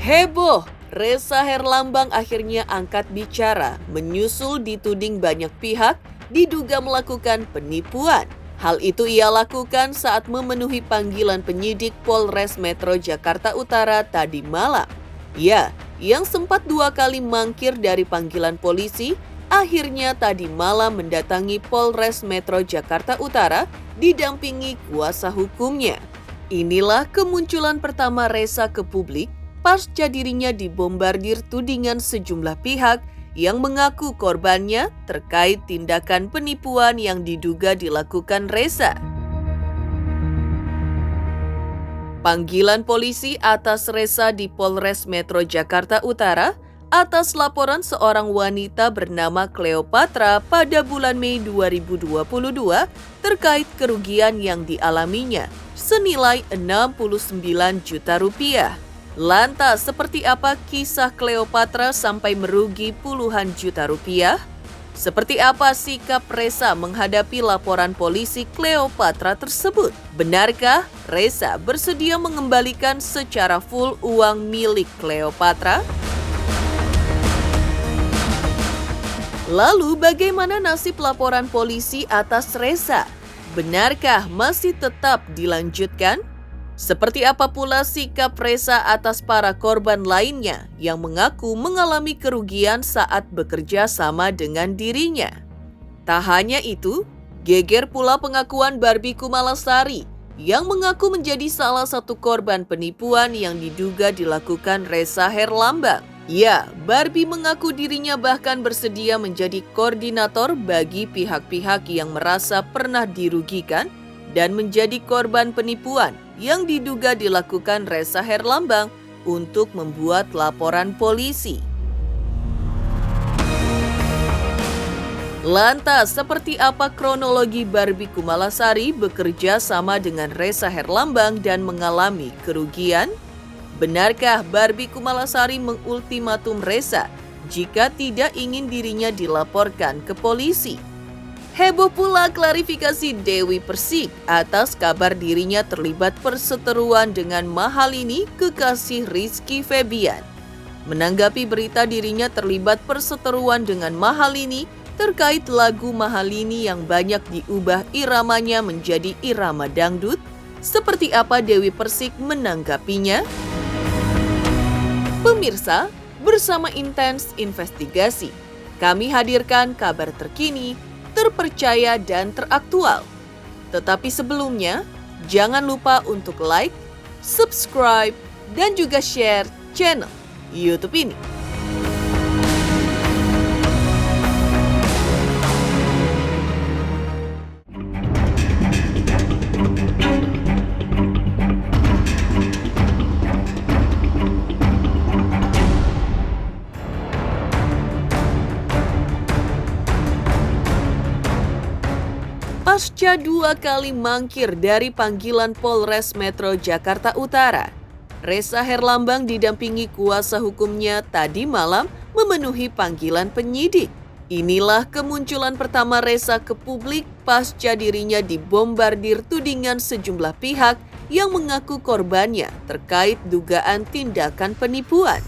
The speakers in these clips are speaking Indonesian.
Heboh, Ressa Herlambang akhirnya angkat bicara, menyusul dituding banyak pihak diduga melakukan penipuan. Hal itu ia lakukan saat memenuhi panggilan penyidik Polres Metro Jakarta Utara tadi malam. Ya, yang sempat 2 kali mangkir dari panggilan polisi, akhirnya tadi malam mendatangi Polres Metro Jakarta Utara didampingi kuasa hukumnya. Inilah kemunculan pertama Ressa ke publik pasca dirinya dibombardir tudingan sejumlah pihak yang mengaku korbannya terkait tindakan penipuan yang diduga dilakukan Ressa. Panggilan polisi atas Ressa di Polres Metro Jakarta Utara atas laporan seorang wanita bernama Cleopatra pada bulan Mei 2022 terkait kerugian yang dialaminya senilai 69 juta rupiah. Lantas, seperti apa kisah Cleopatra sampai merugi puluhan juta rupiah? Seperti apa sikap Ressa menghadapi laporan polisi Cleopatra tersebut? Benarkah Ressa bersedia mengembalikan secara full uang milik Cleopatra? Lalu bagaimana nasib laporan polisi atas Ressa? Benarkah masih tetap dilanjutkan? Seperti apa pula sikap Ressa atas para korban lainnya yang mengaku mengalami kerugian saat bekerja sama dengan dirinya? Tak hanya itu, geger pula pengakuan Barbie Kumalasari yang mengaku menjadi salah satu korban penipuan yang diduga dilakukan Ressa Herlambang. Ya, Barbie mengaku dirinya bahkan bersedia menjadi koordinator bagi pihak-pihak yang merasa pernah dirugikan dan menjadi korban penipuan yang diduga dilakukan Ressa Herlambang untuk membuat laporan polisi. Lantas, seperti apa kronologi Barbie Kumalasari bekerja sama dengan Ressa Herlambang dan mengalami kerugian? Benarkah Barbie Kumalasari mengultimatum Ressa jika tidak ingin dirinya dilaporkan ke polisi? Heboh pula klarifikasi Dewi Persik atas kabar dirinya terlibat perseteruan dengan Mahalini, kekasih Rizky Febian. Menanggapi berita dirinya terlibat perseteruan dengan Mahalini terkait lagu Mahalini yang banyak diubah iramanya menjadi irama dangdut, seperti apa Dewi Persik menanggapinya? Pemirsa, bersama Intens Investigasi, kami hadirkan kabar terkini, terpercaya dan teraktual. Tetapi sebelumnya, jangan lupa untuk like, subscribe, dan juga share channel YouTube ini. Pasca 2 kali mangkir dari panggilan Polres Metro Jakarta Utara, Ressa Herlambang didampingi kuasa hukumnya tadi malam memenuhi panggilan penyidik. Inilah kemunculan pertama Ressa ke publik pasca dirinya dibombardir tudingan sejumlah pihak yang mengaku korbannya terkait dugaan tindakan penipuan.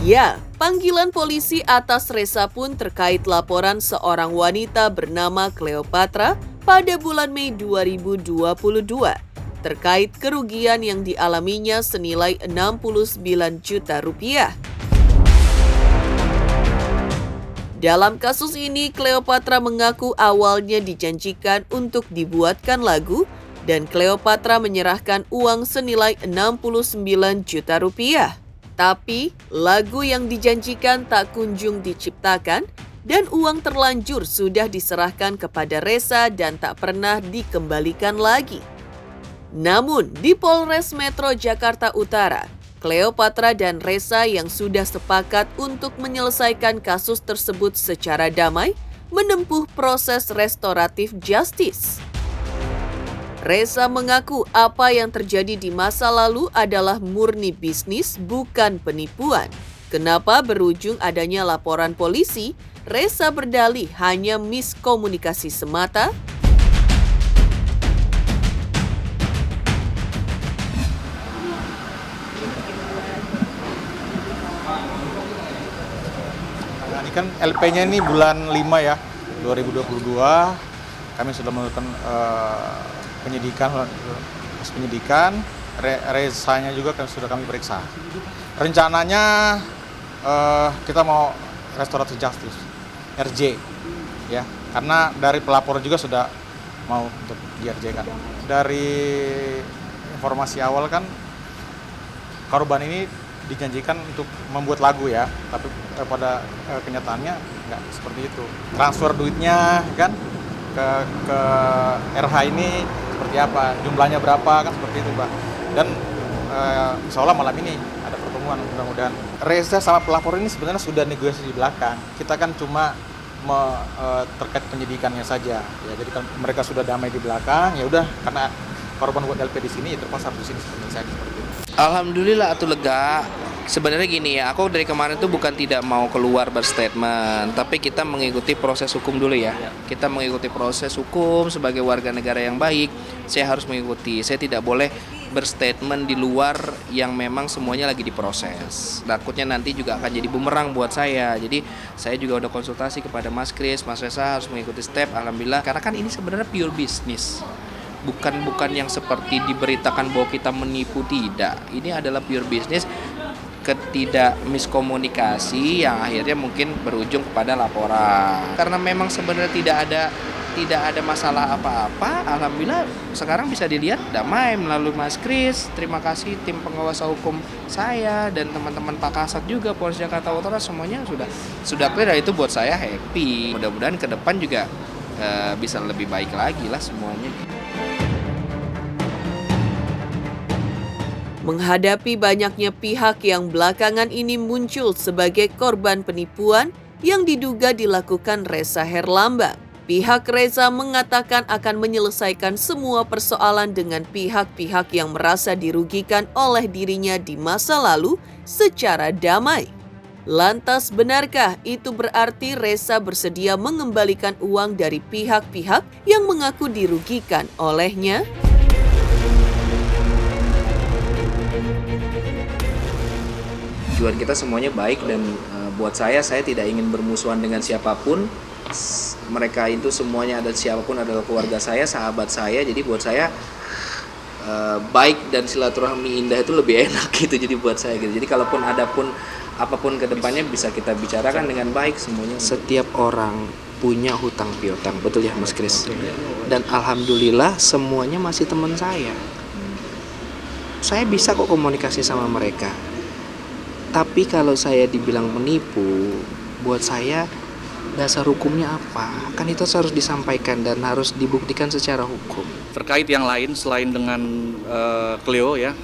Ya, panggilan polisi atas Ressa pun terkait laporan seorang wanita bernama Cleopatra pada bulan Mei 2022 terkait kerugian yang dialaminya senilai 69 juta rupiah. Dalam kasus ini, Cleopatra mengaku awalnya dijanjikan untuk dibuatkan lagu dan Cleopatra menyerahkan uang senilai 69 juta rupiah. Tapi, lagu yang dijanjikan tak kunjung diciptakan dan uang terlanjur sudah diserahkan kepada Ressa dan tak pernah dikembalikan lagi. Namun, di Polres Metro Jakarta Utara, Cleopatra dan Ressa yang sudah sepakat untuk menyelesaikan kasus tersebut secara damai menempuh proses restoratif justice. Ressa mengaku apa yang terjadi di masa lalu adalah murni bisnis, bukan penipuan. Kenapa berujung adanya laporan polisi? Ressa berdalih hanya miskomunikasi semata. kan LP-nya ini bulan 5 ya, 2022. Kami sudah melakukan penyidikan, Rezanya juga sudah kami periksa. Rencananya kita mau restoratif justice, RJ, ya, karena dari pelapor juga sudah mau untuk di RJ kan. Dari informasi awal kan korban ini dijanjikan untuk membuat lagu ya, tapi pada kenyataannya nggak seperti itu. Transfer duitnya kan ke RH ini seperti apa, jumlahnya berapa kan seperti itu, Pak. Dan insya Allah malam ini ada pertemuan, mudah-mudahan. Reza sama pelapor ini sebenarnya sudah negosiasi di belakang. Kita kan cuma terkait penyidikannya saja. Ya, jadi kan mereka sudah damai di belakang. Ya udah, karena korban buat LP di sini, ya terpaksa harus di sini seperti itu. Alhamdulillah atuh lega. Sebenarnya gini ya, aku dari kemarin tuh bukan tidak mau keluar berstatement, tapi kita mengikuti proses hukum dulu ya. Kita mengikuti proses hukum sebagai warga negara yang baik. Saya harus mengikuti. Saya tidak boleh berstatement di luar yang memang semuanya lagi diproses. Takutnya nanti juga akan jadi bumerang buat saya. Jadi saya juga udah konsultasi kepada Mas Kris, Mas Reza harus mengikuti step. Alhamdulillah, karena kan ini sebenarnya pure business. Bukan yang seperti diberitakan bahwa kita menipu, tidak. Ini adalah pure business, ketidak miskomunikasi yang akhirnya mungkin berujung kepada laporan. Karena memang sebenarnya tidak ada masalah apa-apa. Alhamdulillah sekarang bisa dilihat damai melalui Mas Kris. Terima kasih tim pengawas hukum saya dan teman-teman Pak Kasat juga, Polres Jakarta Utara, semuanya sudah clear. Itu buat saya happy. Mudah-mudahan ke depan juga bisa lebih baik lagi lah semuanya. Menghadapi banyaknya pihak yang belakangan ini muncul sebagai korban penipuan yang diduga dilakukan Reza Herlambang, pihak Reza mengatakan akan menyelesaikan semua persoalan dengan pihak-pihak yang merasa dirugikan oleh dirinya di masa lalu secara damai. Lantas benarkah itu berarti Reza bersedia mengembalikan uang dari pihak-pihak yang mengaku dirugikan olehnya? Tujuan kita semuanya baik dan buat saya tidak ingin bermusuhan dengan siapapun. Mereka itu semuanya siapapun adalah keluarga saya, sahabat saya. Jadi buat saya baik dan silaturahmi indah itu lebih enak gitu. Jadi buat saya gitu. Jadi kalaupun apapun kedepannya bisa kita bicarakan dengan baik semuanya. Setiap orang punya hutang piutang, betul ya Mas Kris? Dan alhamdulillah semuanya masih teman saya. Saya bisa kok komunikasi sama mereka. Tapi kalau saya dibilang menipu, buat saya dasar hukumnya apa? Kan itu harus disampaikan dan harus dibuktikan secara hukum. Terkait yang lain selain dengan Cleo ya,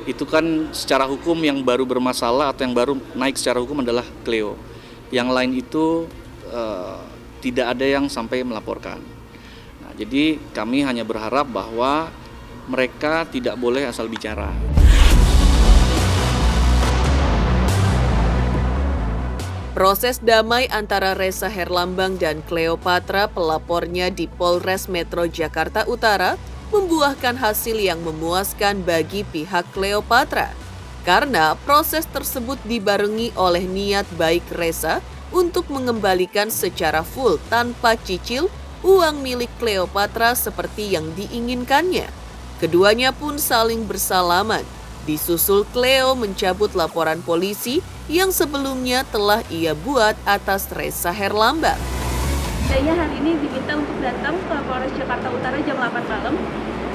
itu kan secara hukum yang baru bermasalah atau yang baru naik secara hukum adalah Cleo. Yang lain itu tidak ada yang sampai melaporkan. Nah, jadi kami hanya berharap bahwa mereka tidak boleh asal bicara. Proses damai antara Reza Herlambang dan Cleopatra, pelapornya di Polres Metro Jakarta Utara, membuahkan hasil yang memuaskan bagi pihak Cleopatra. Karena proses tersebut dibarengi oleh niat baik Reza untuk mengembalikan secara full tanpa cicil uang milik Cleopatra seperti yang diinginkannya. Keduanya pun saling bersalaman. Disusul Cleo mencabut laporan polisi yang sebelumnya telah ia buat atas Reza Herlambang. Saya hari ini diminta untuk datang ke Polres Jakarta Utara jam 8 malam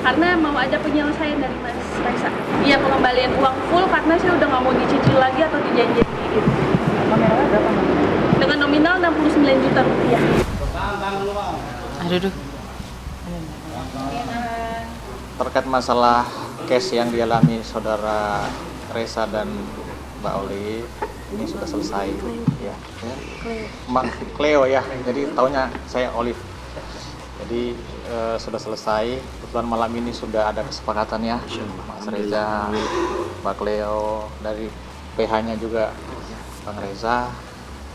karena mau ada penyelesaian dari Mas Reza. Iya, pengembalian uang full karena saya udah nggak mau dicicil lagi atau dijanjiin gitu. Nominalnya berapa? Dengan nominal 69 juta rupiah. Aduh. Terkait masalah case yang dialami saudara Reza dan Mbak Oli ini sudah selesai ya. Mbak Cleo ya, jadi tahunya saya Olive. Jadi sudah selesai. Kebetulan malam ini sudah ada kesepakatan ya, Mas Reza, Mbak Cleo, dari PH-nya juga Bang Reza,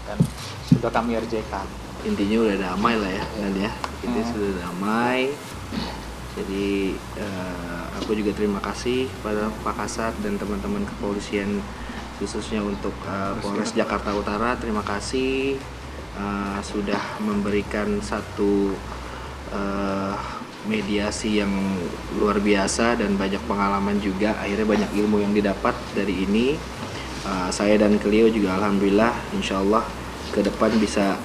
dan sudah kami RJ-kan. Intinya udah damai lah ya kan ya. Kita sudah damai. Jadi aku juga terima kasih kepada Pak Kasat dan teman-teman kepolisian khususnya untuk Polres Jakarta Utara. Terima kasih sudah memberikan satu mediasi yang luar biasa dan banyak pengalaman juga. Akhirnya banyak ilmu yang didapat dari ini. Saya dan Cleo juga alhamdulillah insya Allah ke depan bisa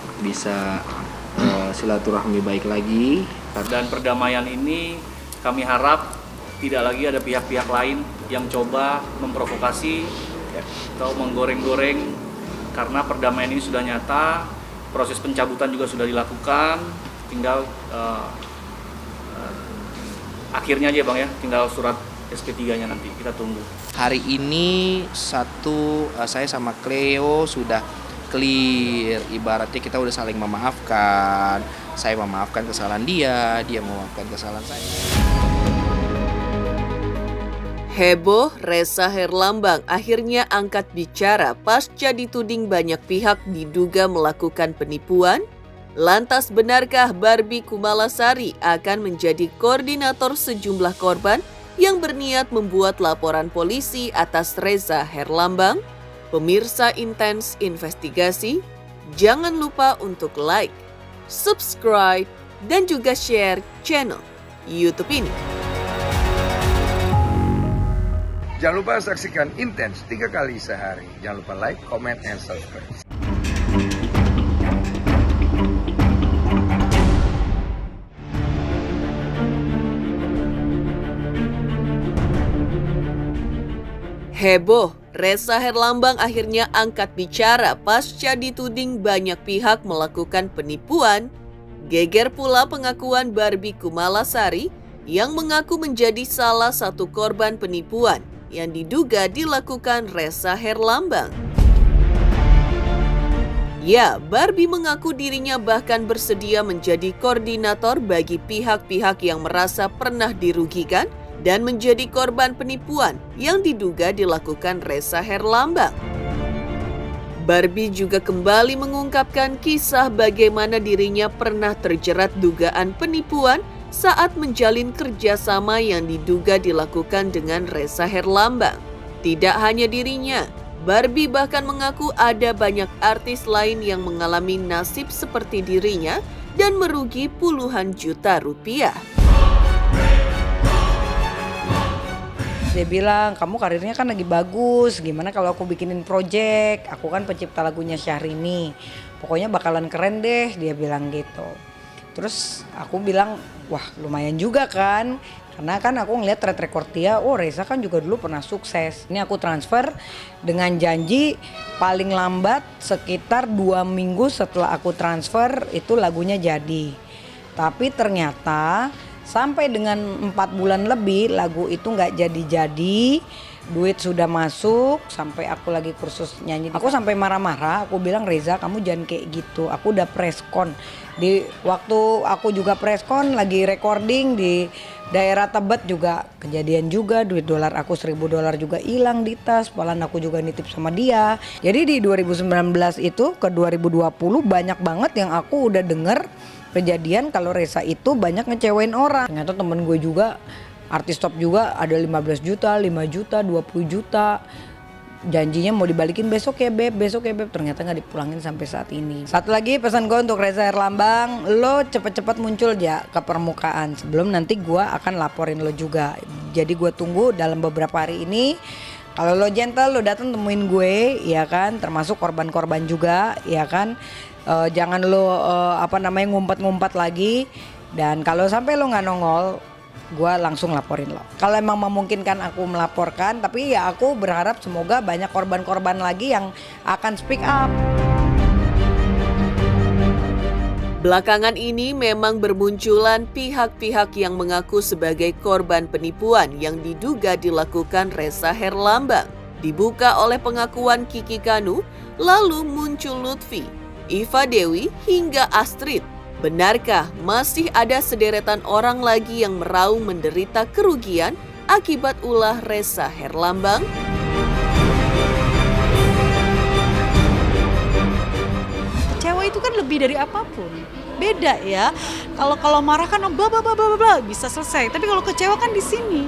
silaturahmi baik lagi. Dan perdamaian ini kami harap tidak lagi ada pihak-pihak lain yang coba memprovokasi atau menggoreng-goreng, karena perdamaian ini sudah nyata, proses pencabutan juga sudah dilakukan, tinggal akhirnya aja Bang ya, tinggal surat SP3-nya nanti kita tunggu. Hari ini saya sama Cleo sudah clear, ibaratnya kita udah saling memaafkan. Saya memaafkan kesalahan dia memaafkan kesalahan saya. Heboh, Reza Herlambang akhirnya angkat bicara pasca dituding banyak pihak diduga melakukan penipuan. Lantas benarkah Barbie Kumalasari akan menjadi koordinator sejumlah korban yang berniat membuat laporan polisi atas Reza Herlambang? Pemirsa Intens Investigasi, jangan lupa untuk like, subscribe, dan juga share channel YouTube ini. Jangan lupa saksikan Intens 3 kali sehari. Jangan lupa like, comment, and subscribe. Heboh, Reza Herlambang akhirnya angkat bicara pasca dituding banyak pihak melakukan penipuan. Geger pula pengakuan Barbie Kumalasari yang mengaku menjadi salah satu korban penipuan yang diduga dilakukan Reza Herlambang. Ya, Barbie mengaku dirinya bahkan bersedia menjadi koordinator bagi pihak-pihak yang merasa pernah dirugikan dan menjadi korban penipuan yang diduga dilakukan Reza Herlambang. Barbie juga kembali mengungkapkan kisah bagaimana dirinya pernah terjerat dugaan penipuan saat menjalin kerjasama yang diduga dilakukan dengan Reza Herlambang. Tidak hanya dirinya, Barbie bahkan mengaku ada banyak artis lain yang mengalami nasib seperti dirinya dan merugi puluhan juta rupiah. Dia bilang, kamu karirnya kan lagi bagus, gimana kalau aku bikinin project, aku kan pencipta lagunya Syahrini, pokoknya bakalan keren deh, dia bilang gitu. Terus aku bilang, wah lumayan juga kan, karena kan aku ngeliat track record dia, oh Reza kan juga dulu pernah sukses. Ini aku transfer dengan janji paling lambat sekitar 2 minggu setelah aku transfer itu lagunya jadi. Tapi ternyata sampai dengan 4 bulan lebih lagu itu nggak jadi-jadi, duit sudah masuk, sampai aku lagi kursus nyanyi. Aku sampai marah-marah, aku bilang Reza kamu jangan kayak gitu, aku udah preskon. Di waktu aku juga preskon lagi recording di daerah Tebet juga kejadian juga, duit dolar aku $1.000 juga hilang di tas, palan aku juga nitip sama dia. Jadi di 2019 itu ke 2020 banyak banget yang aku udah denger kejadian kalau Reza itu banyak ngecewain orang. Ternyata temen gue juga artis top juga ada 15 juta, 5 juta, 20 juta. Janjinya mau dibalikin besok ya beb, ternyata gak dipulangin sampai saat ini. Satu lagi pesan gue untuk Reza Herlambang, lo cepet-cepet muncul ya ke permukaan sebelum nanti gue akan laporin lo juga. Jadi gue tunggu dalam beberapa hari ini. Kalau lo gentle, lo datang temuin gue, ya kan, termasuk korban-korban juga, ya kan. Jangan lo ngumpet-ngumpet lagi, dan kalau sampai lo nggak nongol, gue langsung laporin lo. Kalau emang memungkinkan aku melaporkan, tapi ya aku berharap semoga banyak korban-korban lagi yang akan speak up. Belakangan ini memang bermunculan pihak-pihak yang mengaku sebagai korban penipuan yang diduga dilakukan Reza Herlambang. Dibuka oleh pengakuan Kiki Kanu, lalu muncul Lutfi, Iva Dewi, hingga Astrid. Benarkah masih ada sederetan orang lagi yang meraung menderita kerugian akibat ulah Reza Herlambang? Kecewa itu kan lebih dari apapun. Beda ya. Kalau marah kan bla bla bla bla bla bisa selesai. Tapi kalau kecewa kan di sini.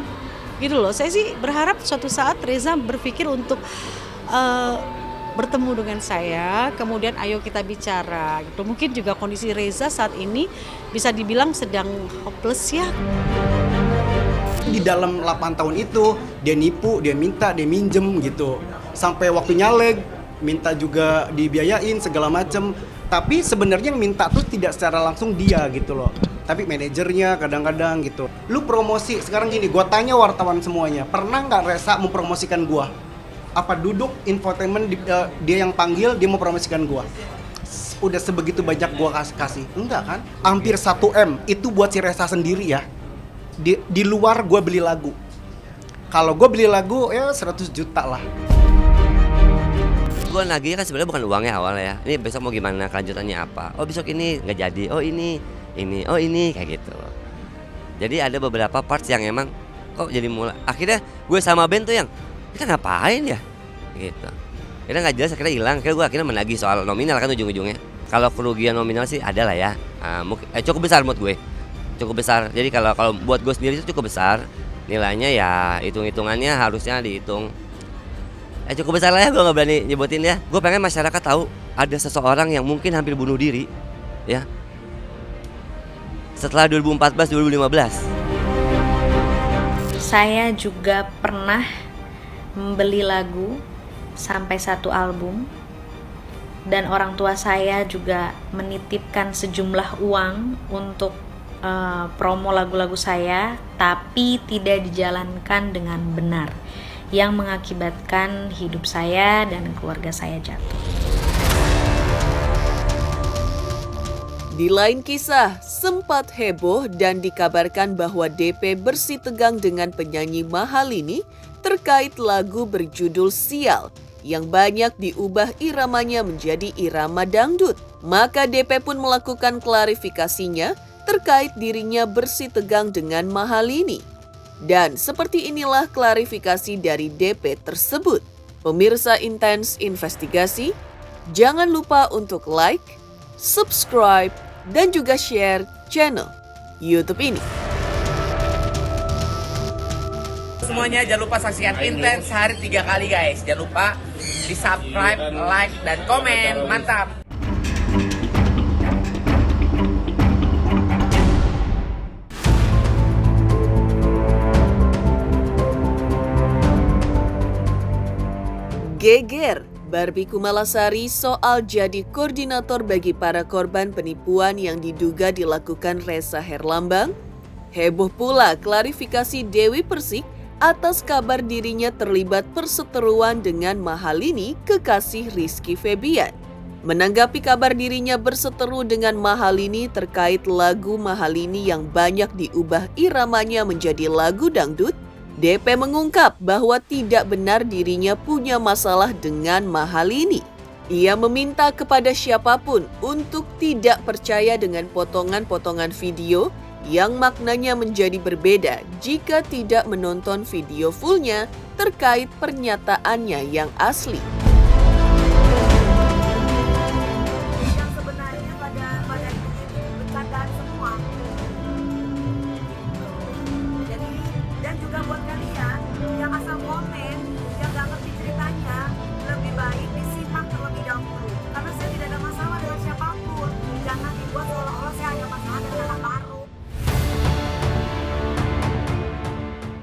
Gitu loh. Saya sih berharap suatu saat Reza berpikir untuk bertemu dengan saya, kemudian ayo kita bicara gitu. Mungkin juga kondisi Reza saat ini bisa dibilang sedang hopeless ya. Di dalam 8 tahun itu dia nipu, dia minta, dia minjem gitu. Sampai waktu nyaleg, minta juga dibiayain segala macem. Tapi sebenarnya yang minta tuh tidak secara langsung dia gitu loh. Tapi manajernya kadang-kadang gitu. Lu promosi, sekarang gini, gua tanya wartawan semuanya, pernah nggak Reza mempromosikan gua? Apa duduk infotainment dia yang panggil, dia mau promosikan gua? Udah sebegitu banyak gua kasih. Enggak kan? Hampir 1 M itu buat si Reza sendiri ya. Di luar gua beli lagu. Kalau gua beli lagu ya 100 juta lah. Gue nagihnya kan sebenarnya bukan uangnya awal ya. Ini besok mau gimana, kelanjutannya apa? Oh besok ini nggak jadi. Oh ini, oh ini kayak gitu. Jadi ada beberapa parts yang emang kok jadi mulai. Akhirnya gue sama Ben tuh yang kita ngapain ya? Gitu. Akhirnya nggak jelas, akhirnya hilang. Akhirnya gue menagih soal nominal kan ujung-ujungnya. Kalau kerugian nominal sih ada lah ya. Cukup besar menurut gue. Cukup besar. Jadi kalau buat gue sendiri itu cukup besar. Nilainya ya hitung-hitungannya harusnya dihitung. Cukup besar lah ya, gue nggak berani nyebutin ya. Gue pengen masyarakat tahu ada seseorang yang mungkin hampir bunuh diri ya setelah 2014-2015. Saya juga pernah membeli lagu sampai 1 album, dan orang tua saya juga menitipkan sejumlah uang untuk promo lagu-lagu saya, tapi tidak dijalankan dengan benar, yang mengakibatkan hidup saya dan keluarga saya jatuh. Di lain kisah, sempat heboh dan dikabarkan bahwa DP bersitegang dengan penyanyi Mahalini terkait lagu berjudul Sial yang banyak diubah iramanya menjadi irama dangdut. Maka DP pun melakukan klarifikasinya terkait dirinya bersitegang dengan Mahalini. Dan seperti inilah klarifikasi dari DP tersebut. Pemirsa Intens Investigasi, jangan lupa untuk like, subscribe, dan juga share channel YouTube ini. Semuanya jangan lupa saksikan Intens sehari 3 kali guys. Jangan lupa di subscribe, like, dan komen. Mantap! Geger, Barbie Kumalasari soal jadi koordinator bagi para korban penipuan yang diduga dilakukan Reza Herlambang. Heboh pula klarifikasi Dewi Persik atas kabar dirinya terlibat perseteruan dengan Mahalini, kekasih Rizky Febian. Menanggapi kabar dirinya berseteru dengan Mahalini terkait lagu Mahalini yang banyak diubah iramanya menjadi lagu dangdut, DP mengungkap bahwa tidak benar dirinya punya masalah dengan Mahalini. Ia meminta kepada siapapun untuk tidak percaya dengan potongan-potongan video yang maknanya menjadi berbeda jika tidak menonton video fullnya terkait pernyataannya yang asli. Yang sebenarnya pada itu bercandaan semua. Jadi, dan juga buat kalian yang asal komen, yang gak ngerti ceritanya, lebih baik disimak terlebih dahulu. Karena saya tidak ada masalah dengan siapapun. Jangan dibuat seolah-olah saya hanya masalah dengan anak baru.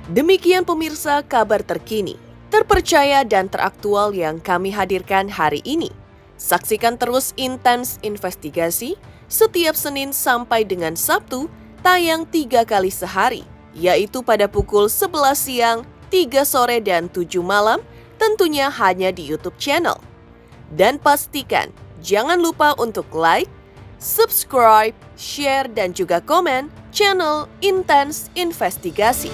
Demikian pemirsa kabar terkini, terpercaya dan teraktual yang kami hadirkan hari ini. Saksikan terus Intens Investigasi setiap Senin sampai dengan Sabtu, tayang 3 kali sehari, yaitu pada pukul 11 siang, 3 sore, dan 7 malam, tentunya hanya di YouTube channel. Dan pastikan jangan lupa untuk like, subscribe, share, dan juga komen channel Intens Investigasi.